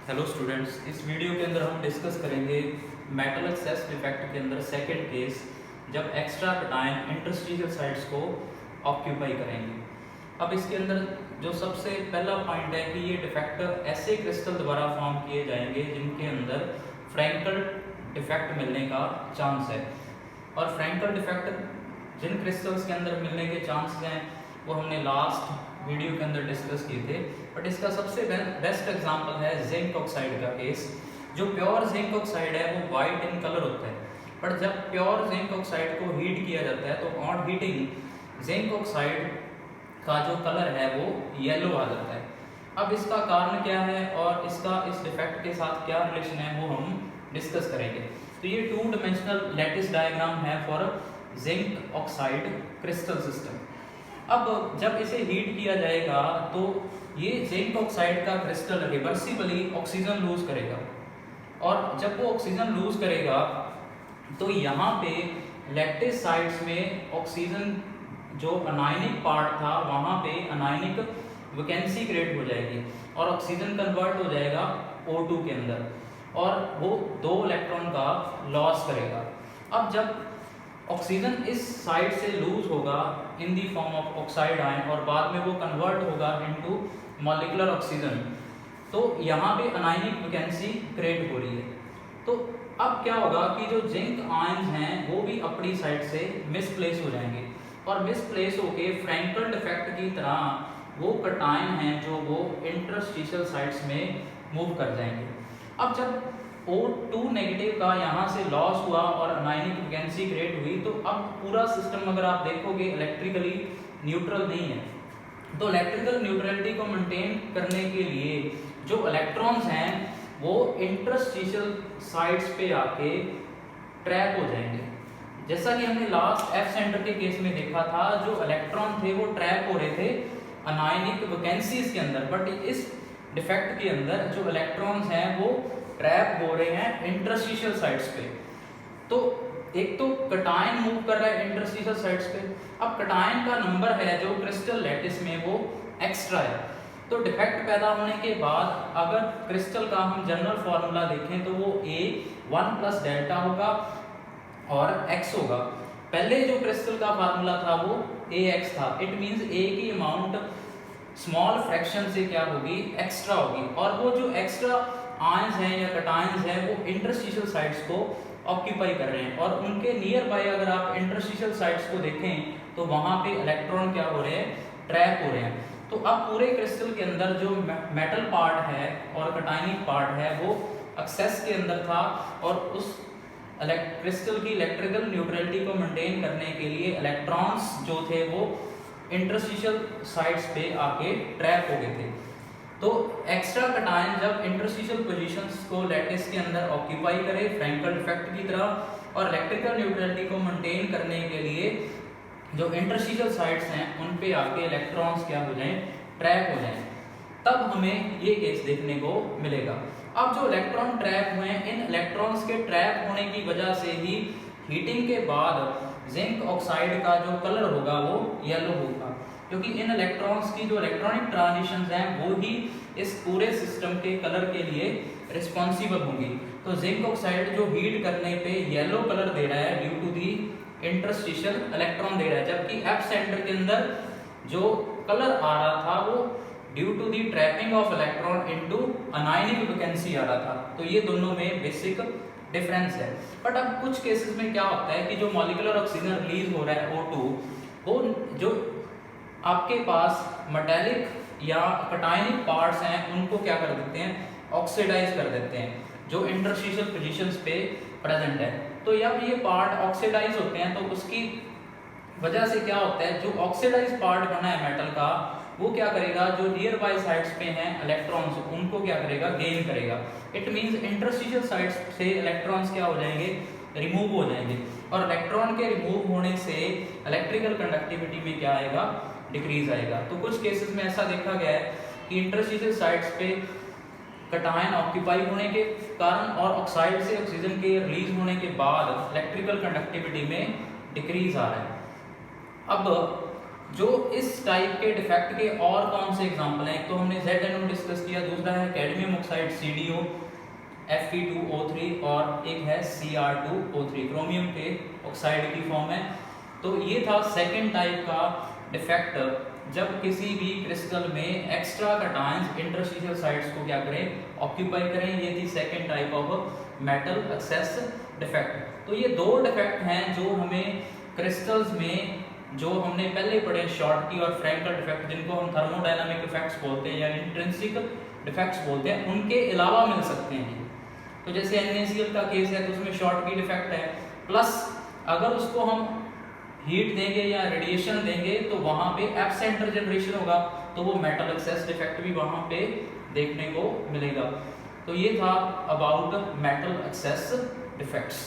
Hello students, इस video के अंदर हम डिस्कस करेंगे मेटल एक्सेस डिफेक्ट के अंदर सेकंड केस जब एक्स्ट्रा कटायन इंटरस्टिशियल साइट्स को ऑक्यूपाई करेंगे। अब इसके अंदर जो सबसे पहला पॉइंट है कि ये डिफेक्ट ऐसे क्रिस्टल द्वारा फॉर्म किए जाएंगे जिनके अंदर फ्रैंकल डिफेक्ट मिलने का चांस है। और फ्रैंकल डिफेक्ट जिन क्रिस्टल्स के अंदर मिलने के चांसेस हैं वो हमने लास्ट वीडियो के अंदर डिस्कस किए थे। बट इसका सबसे बेस्ट एग्जांपल है जिंक ऑक्साइड का केस। जो प्योर जिंक ऑक्साइड है वो वाइट इन कलर होता है, बट जब प्योर जिंक ऑक्साइड को हीट किया जाता है तो ऑन हीटिंग जिंक ऑक्साइड का जो कलर है वो येलो आ जाता है। अब इसका कारण क्या है और इसका इस डिफेक्ट के साथ क्या रिलेशन है वो हम डिस्कस करेंगे। तो ये 2 डायमेंशनल लैटिस डायग्राम है for zinc oxide crystal system. अब जब इसे हीट किया जाएगा तो ये जिंक ऑक्साइड का क्रिस्टल रिवर्सिबली ऑक्सीजन लूज करेगा, और जब वो ऑक्सीजन लूज करेगा तो यहाँ पे लैटिस साइड्स में ऑक्सीजन जो अनायनिक पार्ट था वहाँ पे अनायनिक वैकेंसी क्रिएट हो जाएगी और ऑक्सीजन कन्वर्ट हो जाएगा O2 के अंदर और वो 2 इलेक्ट्रॉन का लॉस करेगा। अब जब ऑक्सीजन इस साइड से लूज होगा in the form of oxide ion और बाद में वो कन्वर्ट होगा इनटू मॉलिक्यूलर ऑक्सीजन, तो यहाँ पे अनायनिक वैकेंसी क्रिएट हो रही है। तो अब क्या होगा कि जो जिंक आयन्स हैं वो भी अपनी साइड से मिसप्लेस हो जाएंगे और मिसप्लेस होके फ्रैंकल डिफेक्ट की तरह वो कटायन हैं जो वो इंटरस्टिशियल साइट्स में मूव कर जाएंगे। अब जब O2 नेगेटिव का यहाँ से लॉस हुआ और अनायनिक वैकेंसी क्रिएट हुई तो अब पूरा सिस्टम अगर आप देखोगे इलेक्ट्रिकली न्यूट्रल नहीं है। तो इलेक्ट्रिकल न्यूट्रलिटी को मेंटेन करने के लिए जो इलेक्ट्रॉन्स हैं वो इंटरस्टिशियल साइट्स पे आके ट्रैप हो जाएंगे। जैसा कि हमने लास्ट एफ सेंटर के केस में देखा था, जो इलेक्ट्रॉन थे वो ट्रैप हो रहे थे अनायनिक वैकेंसीज के अंदर, बट इस डिफेक्ट के अंदर जो इलेक्ट्रॉन्स हैं वो ट्रैप हो रहे हैं इंटरस्टिशियल साइट्स पे। तो एक तो कटायन मूव कर रहा है इंटरस्टिशियल साइट्स पे। अब कटायन का नंबर है जो क्रिस्टल लैटिस में वो एक्स्ट्रा है। तो डिफेक्ट पैदा होने के बाद अगर क्रिस्टल का हम जनरल फॉर्मूला देखें तो वो A 1 + डेल्टा होगा और x होगा। पहले जो क्रिस्टल का फार्मूला था वो AX था। इट मींस A की अमाउंट स्मॉल फ्रैक्शन से क्या होगी, एक्स्ट्रा होगी, और वो जो एक्स्ट्रा आयंस हैं या कटायंस हैं वो इंटरस्टिशियल साइट्स को ऑक्यूपाई कर रहे हैं और उनके नियर बाय अगर आप इंटरस्टिशियल साइट्स को देखें तो वहाँ पे इलेक्ट्रॉन क्या हो रहे हैं, ट्रैप हो रहे हैं। तो अब पूरे क्रिस्टल के अंदर जो मेटल पार्ट है और कटायनिक पार्ट है वो एक्सेस के अंदर था और उस क्रिस्टल की इलेक्ट्रिकल न्यूट्रलिटी को मेंटेन करने के लिए इलेक्ट्रॉन्स जो थे वो इंटरस्टिशियल साइट्स पे आके ट्रैप हो गए थे। तो एक्स्ट्रा कटायन जब इंटरस्टिशियल पोजीशंस को लैटिस के अंदर ऑक्यूपाई करे फ्रैंकल डिफेक्ट की तरह और इलेक्ट्रिकल न्यूट्रलिटी को मेंटेन करने के लिए जो इंटरस्टिशियल साइट्स हैं उन पे आके इलेक्ट्रॉन्स क्या हो जाएं, ट्रैप हो जाएं, तब हमें ये केस देखने को मिलेगा। अब जो इलेक्ट्रॉन ट्रैप हुए हैं, इन इलेक्ट्रॉन्स के ट्रैप होने की वजह से ही हीटिंग के बाद जिंक ऑक्साइड का जो कलर होगा वो येलो होगा, क्योंकि इन इलेक्ट्रॉन्स की जो इलेक्ट्रॉनिक ट्रांजिशंस हैं वो ही इस पूरे सिस्टम के कलर के लिए रिस्पॉन्सिबल होंगी। तो जिंक ऑक्साइड जो हीट करने पे येलो कलर दे रहा है due to the interstitial electron दे रहा है, जबकि एफ सेंटर के अंदर जो कलर आ रहा था वो due to the trapping of electron into anionic vacancy आ रहा था। तो ये दोनों में बेसिक डिफरेंस है। बट अब कुछ केसेस में क्या होता है कि जो मॉलिक्यूलर ऑक्सीजन रिलीज हो रहा है O2 वो जो आपके पास मेटालिक या कटायनिक पार्ट्स हैं उनको क्या कर देते हैं, ऑक्सीडाइज कर देते हैं जो इंटरस्टिशियल पोजीशंस पे प्रेजेंट है। तो जब ये पार्ट ऑक्सीडाइज होते हैं तो उसकी वजह से क्या होता है, जो ऑक्सीडाइज पार्ट बना है मेटल का वो क्या करेगा, जो नियर बाय साइड्स पे हैं इलेक्ट्रॉन्स उनको क्या करेगा, गेन करेगा। इट मींस इंटरस्टिशियल साइड्स से इलेक्ट्रॉन्स क्या हो जाएंगे, रिमूव हो जाएंगे, और इलेक्ट्रॉन के रिमूव होने से इलेक्ट्रिकल कंडक्टिविटी में क्या आएगा, डिक्रीज आएगा। तो कुछ केसेस में ऐसा देखा गया है कि इंटरस्टिशियल साइट्स पे कटायन ऑक्यूपाई होने के कारण और ऑक्साइड से ऑक्सीजन के रिलीज होने के बाद इलेक्ट्रिकल कंडक्टिविटी में डिक्रीज आ रहा है। अब जो इस टाइप के डिफेक्ट के और कौन से एग्जांपल हैं, एक तो हमने ZnO डिस्कस किया, दूसरा है कैडमियम ऑक्साइड CdO Fe2O3 और एक है Cr2O3 क्रोमियम के ऑक्साइड की फॉर्म है। तो ये था सेकेंड टाइप का डिफेक्ट, जब किसी भी क्रिस्टल में एक्स्ट्रा कटायंस इंटरस्टिशियल साइट्स को क्या करें, ऑक्यूपाई करें। ये थी second type of metal access defect. तो ये दो डिफेक्ट हैं जो हमें क्रिस्टल्स में, जो हमने पहले पढ़े शॉर्टकी और फ्रैंकल डिफेक्ट, जिनको हम थर्मोडायनामिक इफेक्ट्स बोलते हैं या इंट्रिंसिक डिफेक्ट्स बोलते हैं, उनके अलावा मिल सकते हैं। तो जैसे NaCl का केस है तो उसमें शॉर्टकी डिफेक्ट है, प्लस अगर उसको हम हीट देंगे या रेडिएशन देंगे तो वहां पे एब्सेंटर जनरेशन होगा, तो वो मेटल एक्सेस डिफेक्ट भी वहां पे देखने को मिलेगा। तो ये था अबाउट मेटल एक्सेस डिफेक्ट्स।